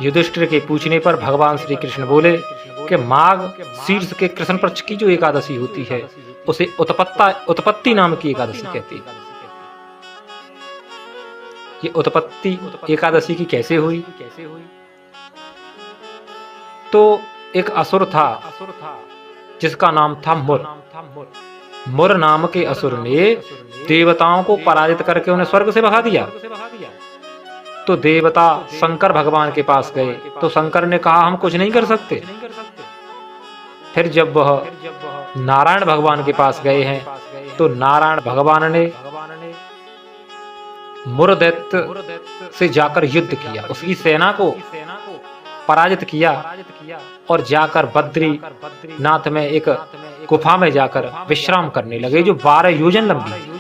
युधिष्ठिर के पूछने पर भगवान श्री कृष्ण बोले कि माघ शीर्ष के कृष्ण पक्ष की जो एकादशी होती है उसे उत्पत्ति नाम की एकादशी कहती है। ये उत्पत्ति एकादशी की कैसे हुई? तो एक असुर था जिसका नाम था मुर। मुर नाम के असुर ने देवताओं को पराजित करके उन्हें स्वर्ग से भगा दिया। तो देवता शंकर भगवान के पास गए तो शंकर ने कहा हम कुछ नहीं कर सकते। फिर जब वह नारायण भगवान के पास गए हैं तो नारायण भगवान ने मुरदैत्य से जाकर युद्ध किया, उसकी सेना को पराजित किया और जाकर बद्रीनाथ में एक गुफा में जाकर विश्राम करने लगे जो 12 योजन लंबी थी।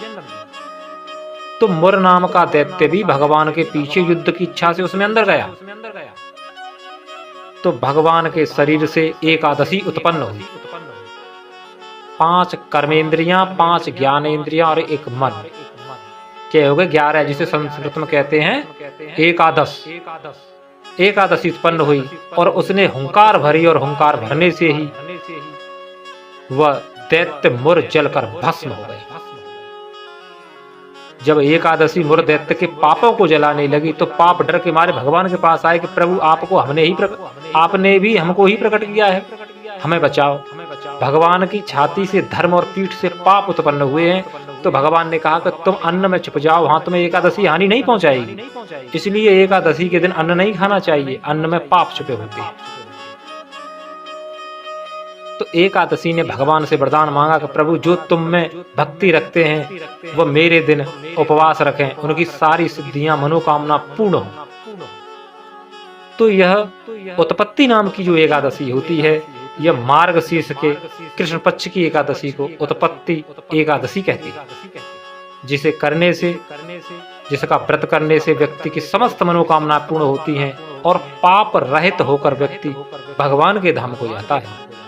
तो मुर नाम का दैत्य भी भगवान के पीछे युद्ध की इच्छा से उसमें अंदर गया। तो भगवान के शरीर से एकादशी उत्पन्न हुई। 5 कर्मेंद्रियां, 5 ज्ञानेंद्रियां और 1 मन, क्या हो गए 11, जिसे संस्कृत में कहते हैं एकादश। एकादशी उत्पन्न हुई और उसने हुंकार भरी और हुंकार भरने से ही वह दैत्य मुर जलकर भस्म हो गए। जब एकादशी मुर दैत्य के पापों को जलाने लगी तो पाप डर के मारे भगवान के पास आए कि प्रभु आपने भी हमको ही प्रकट किया है, हमें बचाओ। भगवान की छाती से धर्म और पीठ से पाप उत्पन्न हुए हैं। तो भगवान ने कहा कि तुम अन्न में छुप जाओ, वहां तुम्हें एकादशी हानि नहीं पहुंचाएगी। इसलिए एकादशी के दिन अन्न नहीं खाना चाहिए, अन्न में पाप छुपे होते हैं। तो एकादशी ने भगवान से वरदान मांगा कि प्रभु जो तुम में भक्ति रखते हैं वो मेरे दिन उपवास रखें, उनकी सारी सिद्धियां मनोकामना पूर्ण हो। तो यह उत्पत्ति नाम की जो एकादशी होती है यह मार्गशीर्ष के कृष्ण पक्ष की एकादशी को उत्पत्ति एकादशी कहती है, जिसे करने से, जिसका व्रत करने से व्यक्ति की समस्त मनोकामना पूर्ण होती हैं और पाप रहित होकर व्यक्ति भगवान के धाम को जाता है।